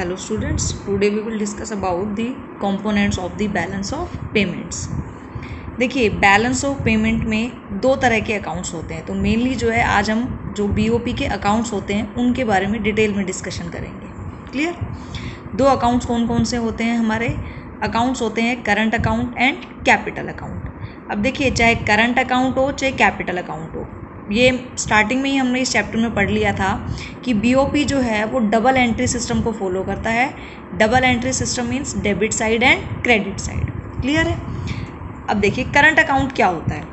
Hello students, today we will discuss about the components of the balance of payments. देखिए balance of payment में दो तरह के accounts होते हैं, तो मेनली जो है आज हम जो बीओपी के अकाउंट्स होते हैं उनके बारे में डिटेल में डिस्कशन करेंगे. क्लियर. दो अकाउंट्स कौन कौन से होते हैं हमारे अकाउंट्स होते हैं current account and capital account. अब देखिए चाहे करंट अकाउंट हो चाहे कैपिटल अकाउंट हो, ये स्टार्टिंग में ही हमने इस चैप्टर में पढ़ लिया था कि बीओपी जो है वो डबल एंट्री सिस्टम को फॉलो करता है. Double entry system means debit side and credit side. Clear है. अब देखिए करंट अकाउंट क्या होता है.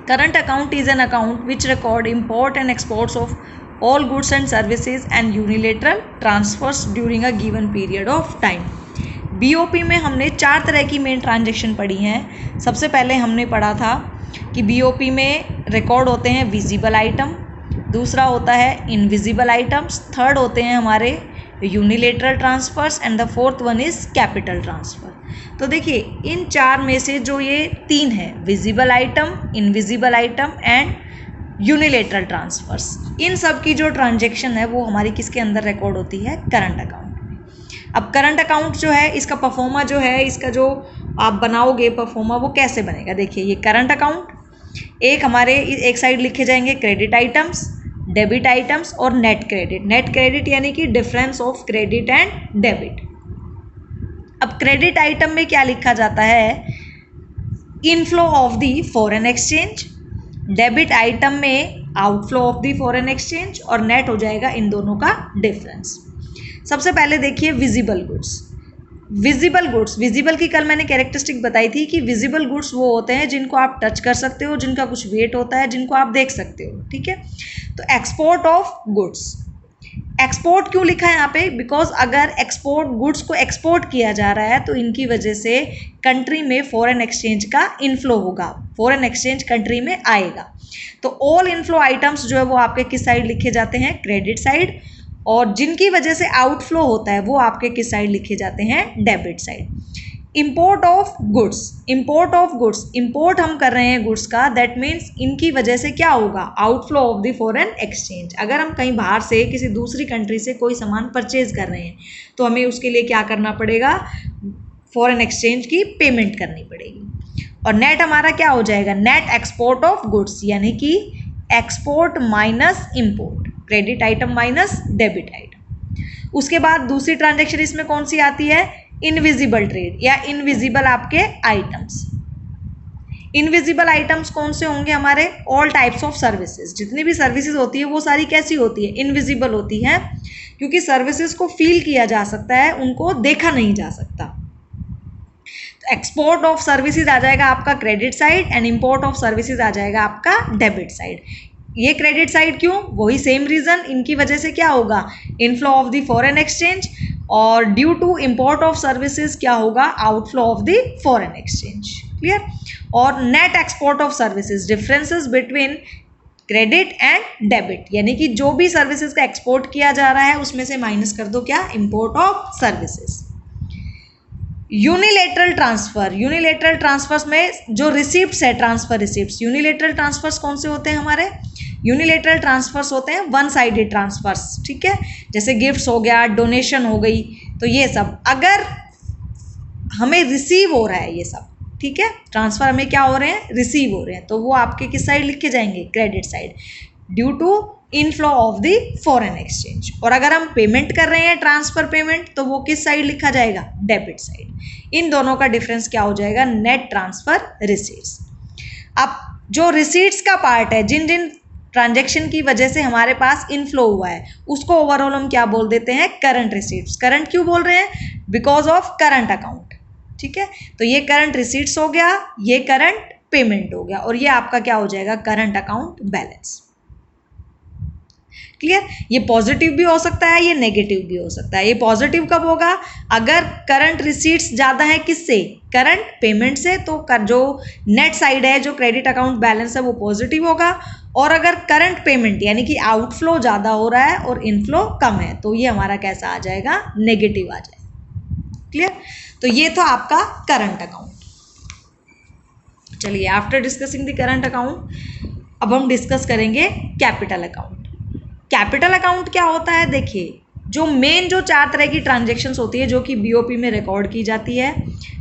Current account is an account which record import and exports of all goods and services and unilateral transfers during a given period of time. BOP में हमने चार तरह की मेन ट्रांजेक्शन पढ़ी हैं. सबसे पहले हमने पढ़ा था कि बीओपी में रिकॉर्ड होते हैं विजिबल आइटम, दूसरा होता है इनविजिबल आइटम्स, थर्ड होते हैं हमारे unilateral transfers and the fourth one is capital transfer. तो देखिए इन चार में से जो ये तीन है visible item, invisible item and unilateral transfers, इन सब की जो ट्रांजेक्शन है वो हमारी किसके अंदर रिकॉर्ड होती है करंट अकाउंट. अब करंट अकाउंट जो है इसका परफॉर्मा जो है, इसका जो आप बनाओगे परफॉर्मा वो कैसे बनेगा. देखिए ये करंट अकाउंट एक हमारे एक साइड लिखे जाएंगे क्रेडिट आइटम्स, डेबिट आइटम्स और नेट क्रेडिट. नेट क्रेडिट यानी कि difference of credit and debit. अब क्रेडिट आइटम में क्या लिखा जाता है, inflow of the foreign exchange. Debit item में outflow of the foreign exchange और नेट हो जाएगा इन दोनों का डिफरेंस. सबसे पहले देखिए visible goods. Visible goods, visible की कल मैंने कैरेक्टरिस्टिक बताई थी कि विजिबल गुड्स वो होते हैं जिनको आप टच कर सकते हो, जिनका कुछ वेट होता है, जिनको आप देख सकते हो. ठीक है. तो एक्सपोर्ट ऑफ गुड्स, एक्सपोर्ट क्यों लिखा है यहाँ पे, बिकॉज अगर एक्सपोर्ट गुड्स को एक्सपोर्ट किया जा रहा है तो इनकी वजह से कंट्री में फॉरेन एक्सचेंज का इनफ्लो होगा, फॉरेन एक्सचेंज कंट्री में आएगा. तो ऑल इनफ्लो आइटम्स जो है वो आपके किस साइड लिखे जाते हैं, क्रेडिट साइड, और जिनकी वजह से आउटफ्लो होता है वो आपके किस साइड लिखे जाते हैं, debit side. Import of goods, import of goods, import हम कर रहे हैं गुड्स का, दैट मीन्स इनकी वजह से क्या होगा, outflow of the foreign exchange. अगर हम कहीं बाहर से किसी दूसरी कंट्री से कोई सामान परचेज कर रहे हैं तो हमें उसके लिए क्या करना पड़ेगा, फॉरेन एक्सचेंज की पेमेंट करनी पड़ेगी. और नेट हमारा क्या हो जाएगा, नेट एक्सपोर्ट ऑफ गुड्स, यानी कि export minus import, credit item minus debit item. उसके बाद दूसरी ट्रांजैक्शन इसमें कौन सी आती है, इनविजिबल ट्रेड या इनविजिबल आपके आइटम्स. इनविजिबल आइटम्स कौन से होंगे हमारे, ऑल टाइप्स ऑफ सर्विसेज. जितनी भी सर्विसेज होती है वो सारी कैसी होती है, इनविजिबल होती है, क्योंकि सर्विसेज को फील किया जा सकता है, उनको देखा नहीं जा सकता. एक्सपोर्ट ऑफ सर्विसेज आ जाएगा आपका credit side and import of services आ जाएगा आपका डेबिट साइड. ये क्रेडिट साइड क्यों, वही सेम रीजन, इनकी वजह से क्या होगा, inflow of the foreign exchange, और due to import of services क्या होगा, outflow of the foreign exchange. Clear. और net export of services, differences between credit and debit, यानी कि जो भी सर्विसेज का एक्सपोर्ट किया जा रहा है उसमें से माइनस कर दो क्या, import of services. Unilateral transfer, unilateral transfers में जो रिसिप्ट्स है, ट्रांसफर रिसिप्ट्स. यूनिलेटरल ट्रांसफर्स कौन से होते हैं हमारे, यूनिलेटरल ट्रांसफर्स होते हैं वन साइडेड ट्रांसफर्स. ठीक है. जैसे गिफ्ट्स हो गया, डोनेशन हो गई, तो ये सब अगर हमें रिसीव हो रहा है ये सब, ठीक है, ट्रांसफर हमें क्या हो रहे हैं, रिसीव हो रहे हैं, तो वो आपके किस साइड लिखे जाएंगे, credit side, due to inflow of the foreign exchange. और अगर हम पेमेंट कर रहे हैं ट्रांसफर पेमेंट तो वो किस साइड लिखा जाएगा, डेबिट साइड. इन दोनों का डिफरेंस क्या हो जाएगा, नेट ट्रांसफर रिसीट्स. अब जो रिसीट्स का पार्ट है, जिन जिन ट्रांजैक्शन की वजह से हमारे पास इनफ्लो हुआ है, उसको ओवरऑल हम क्या बोल देते हैं, करंट रिसीट्स. करंट क्यों बोल रहे हैं, बिकॉज ऑफ करंट अकाउंट. ठीक है. तो ये करंट रिसीट्स हो गया, ये करंट पेमेंट हो गया, और ये आपका क्या हो जाएगा, करंट अकाउंट बैलेंस. क्लियर. ये पॉजिटिव भी हो सकता है, ये नेगेटिव भी हो सकता है. ये पॉजिटिव कब होगा, अगर करंट रिसीट्स ज़्यादा है किससे, करंट पेमेंट से, तो जो नेट साइड है, जो क्रेडिट अकाउंट बैलेंस है वो पॉजिटिव होगा. और अगर करंट पेमेंट यानी कि आउटफ्लो ज़्यादा हो रहा है और इनफ्लो कम है तो ये हमारा कैसा आ जाएगा, नेगेटिव आ जाएगा. क्लियर. तो ये था आपका करंट अकाउंट. चलिए after discussing the current account अब हम डिस्कस करेंगे कैपिटल अकाउंट. कैपिटल अकाउंट क्या होता है, देखिए जो मेन जो 4 तरह की ट्रांजेक्शन्स होती है जो कि बीओपी में रिकॉर्ड की जाती है,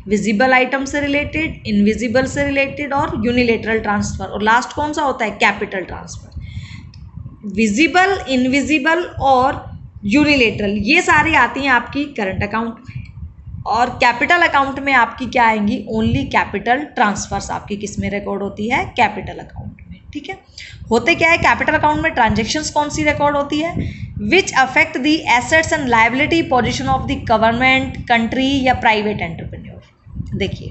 विजिबल आइटम से रिलेटेड, इनविजिबल से रिलेटेड और यूनिलेटरल ट्रांसफर, और लास्ट कौन सा होता है, कैपिटल ट्रांसफर। विजिबल, इनविजिबल और यूनिलेटरल ये सारी आती हैं आपकी करंट अकाउंट में, और कैपिटल अकाउंट में आपकी क्या आएंगी, ओनली कैपिटल ट्रांसफर्स आपकी किस में रिकॉर्ड होती है, कैपिटल अकाउंट में। ठीक है, होते क्या है कैपिटल अकाउंट में, ट्रांजेक्शन्स कौन सी रिकॉर्ड होती है, which affect the assets and liability position of the government, country या प्राइवेट एंटरप्रेन्योर। देखिए,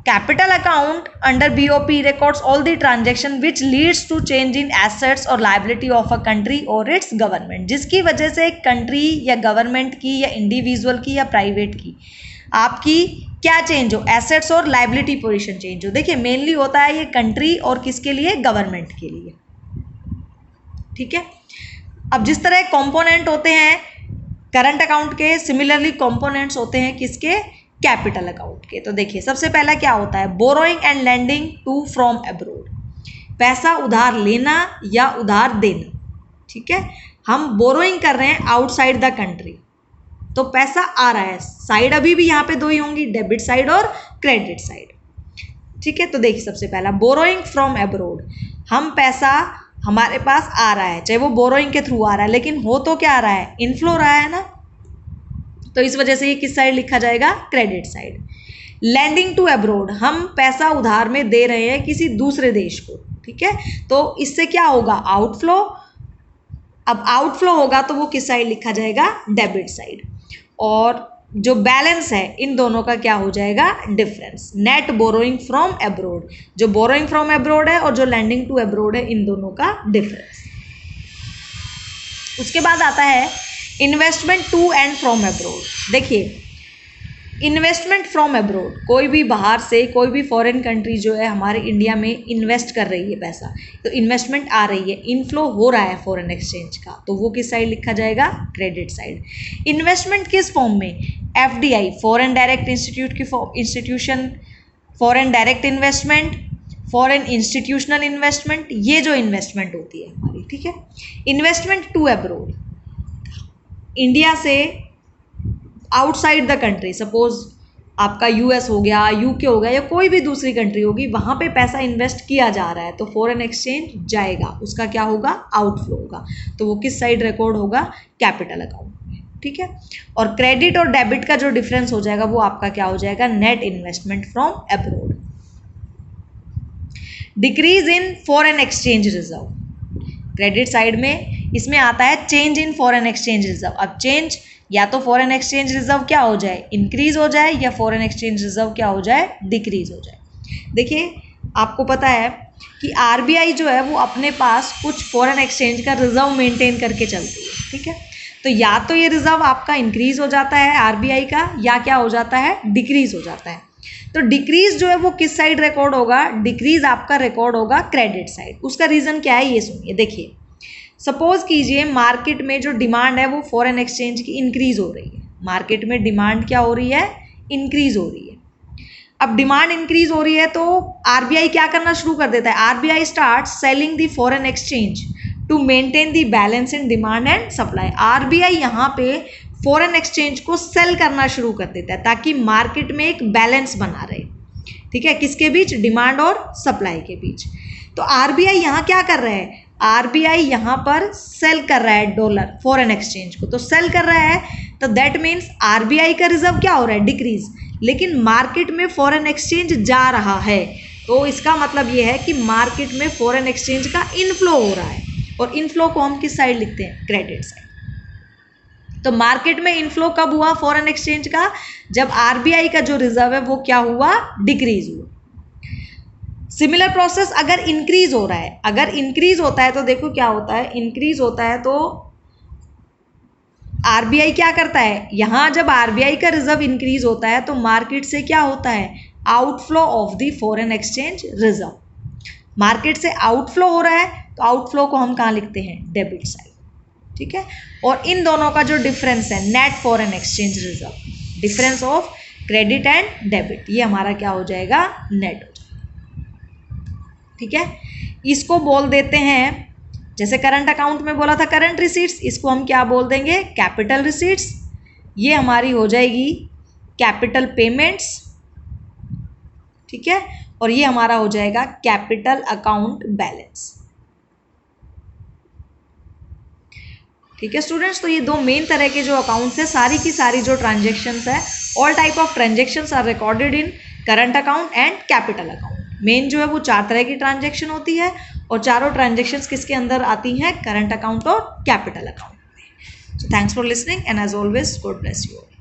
capital account under BOP records all the transaction which leads to change in assets और liability of a country और its government, जिसकी वजह से country या government की या इंडिविजुअल की या प्राइवेट की आपकी क्या चेंज हो, एसेट्स और लायबिलिटी पोजीशन चेंज हो। देखिए मेनली होता है ये कंट्री और किसके लिए, गवर्नमेंट के लिए। ठीक है, अब जिस तरह कंपोनेंट होते हैं करंट अकाउंट के, सिमिलरली कंपोनेंट्स होते हैं किसके, कैपिटल अकाउंट के। तो देखिए सबसे पहला क्या होता है, borrowing and lending to from abroad, पैसा उधार लेना या उधार देना। ठीक है, हम बोरोइंग कर रहे हैं आउटसाइड द कंट्री, तो पैसा आ रहा है, साइड अभी भी यहाँ पे दो ही होंगी, डेबिट साइड और क्रेडिट साइड। ठीक है, तो देखिए सबसे पहला बोरोइंग फ्रॉम अब्रोड, हम पैसा हमारे पास आ रहा है, चाहे वो बोरोइंग के थ्रू आ रहा है, लेकिन हो तो क्या आ रहा है, इनफ्लो रहा है ना, तो इस वजह से ये किस साइड लिखा जाएगा, credit side. Lending to abroad, हम पैसा उधार में दे रहे हैं किसी दूसरे देश को। ठीक है, तो इससे क्या होगा, आउटफ्लो। अब आउटफ्लो होगा तो वो किस साइड लिखा जाएगा, डेबिट साइड। और जो बैलेंस है इन दोनों का क्या हो जाएगा, difference, net borrowing from abroad, जो बोरोइंग फ्रॉम अब्रोड है और जो लैंडिंग टू अब्रोड है, इन दोनों का डिफरेंस। उसके बाद आता है investment to and from abroad. देखिए इन्वेस्टमेंट फ्रॉम अब्रोड, कोई भी बाहर से, कोई भी फॉरेन कंट्री जो है हमारे इंडिया में इन्वेस्ट कर रही है पैसा, तो इन्वेस्टमेंट आ रही है, इनफ्लो हो रहा है फॉरेन एक्सचेंज का, तो वो किस साइड लिखा जाएगा, क्रेडिट साइड। इन्वेस्टमेंट किस फॉर्म में, एफडीआई, फॉरेन डायरेक्ट इंस्टीट्यूट की institution, foreign direct investment, foreign institutional investment, ये जो इन्वेस्टमेंट होती है हमारी। ठीक है, इन्वेस्टमेंट टू अब्रोड, इंडिया से आउटसाइड द कंट्री, सपोज आपका यूएस हो गया, यूके हो गया, या कोई भी दूसरी कंट्री होगी, वहाँ पे पैसा इन्वेस्ट किया जा रहा है, तो फॉरेन एक्सचेंज जाएगा, उसका क्या होगा, आउटफ्लो होगा, तो वो किस साइड रिकॉर्ड होगा, कैपिटल अकाउंट में। ठीक है, और क्रेडिट और डेबिट का जो डिफरेंस हो जाएगा वो आपका क्या हो जाएगा, net investment from abroad. Decrease in foreign exchange reserve, credit side में इसमें आता है change in foreign exchange reserve. अब चेंज या तो फॉरेन एक्सचेंज रिजर्व क्या हो जाए, इंक्रीज हो जाए, या फॉरेन एक्सचेंज रिजर्व क्या हो जाए, डिक्रीज हो जाए। देखिए आपको पता है कि आरबीआई जो है वो अपने पास कुछ फॉरेन एक्सचेंज का रिजर्व मेंटेन करके चलती है। ठीक है, तो या तो ये रिजर्व आपका इंक्रीज हो जाता है आरबीआई का, या क्या हो जाता है, डिक्रीज हो जाता है। तो डिक्रीज जो है वो किस साइड रिकॉर्ड होगा, डिक्रीज आपका रिकॉर्ड होगा क्रेडिट साइड। उसका रीज़न क्या है ये सुनिए। देखिए सपोज कीजिए मार्केट में जो डिमांड है वो फॉरेन एक्सचेंज की इंक्रीज हो रही है, मार्केट में डिमांड क्या हो रही है, इंक्रीज हो रही है। अब डिमांड इंक्रीज हो रही है तो आरबीआई क्या करना शुरू कर देता है, RBI start selling the foreign exchange to maintain the balance in demand and supply. RBI यहाँ पे फॉरेन एक्सचेंज को सेल करना शुरू कर देता है ताकि मार्केट में एक बैलेंस बना रहे। ठीक है, किसके बीच, डिमांड और सप्लाई के बीच। तो आरबीआई यहाँ क्या कर रहा है, आरबीआई यहाँ पर सेल कर रहा है डॉलर फॉरेन एक्सचेंज को, तो सेल कर रहा है तो दैट मीन्स आरबीआई का रिजर्व क्या हो रहा है, डिक्रीज, लेकिन मार्केट में फॉरेन एक्सचेंज जा रहा है, तो इसका मतलब ये है कि मार्केट में फॉरेन एक्सचेंज का इनफ्लो हो रहा है, और इनफ्लो को हम किस साइड लिखते हैं, क्रेडिट साइड। तो मार्केट में इनफ्लो कब हुआ फॉरेन एक्सचेंज का, जब आरबीआई का जो रिजर्व है वो क्या हुआ, डिक्रीज हुआ। सिमिलर प्रोसेस अगर इंक्रीज हो रहा है, अगर इंक्रीज होता है तो देखो क्या होता है, इंक्रीज होता है तो आरबीआई क्या करता है, यहाँ जब आरबीआई का रिजर्व इंक्रीज होता है तो मार्केट से क्या होता है, outflow of the foreign exchange reserve. Market से आउटफ्लो हो रहा है तो आउटफ्लो को हम कहाँ लिखते हैं, डेबिट साइड। ठीक है, और इन दोनों का जो डिफरेंस है net foreign exchange reserve, difference of credit and debit, ये हमारा क्या हो जाएगा, नेट हो जाएगा। ठीक है, इसको बोल देते हैं जैसे करंट अकाउंट में बोला था करंट रिसीट्स, इसको हम क्या बोल देंगे, कैपिटल रिसीट्स। ये हमारी हो जाएगी कैपिटल पेमेंट्स, ठीक है, और ये हमारा हो जाएगा कैपिटल अकाउंट बैलेंस। ठीक है स्टूडेंट्स, तो ये दो मेन तरह के जो अकाउंट्स है, सारी की सारी जो ट्रांजेक्शन्स है, all type of transactions are recorded in current account and capital account. Main जो है वो 4 तरह की ट्रांजेक्शन होती है और चारों ट्रांजेक्शन्स किसके अंदर आती हैं, करंट अकाउंट और कैपिटल अकाउंट में। So thanks for listening and as always God bless you all.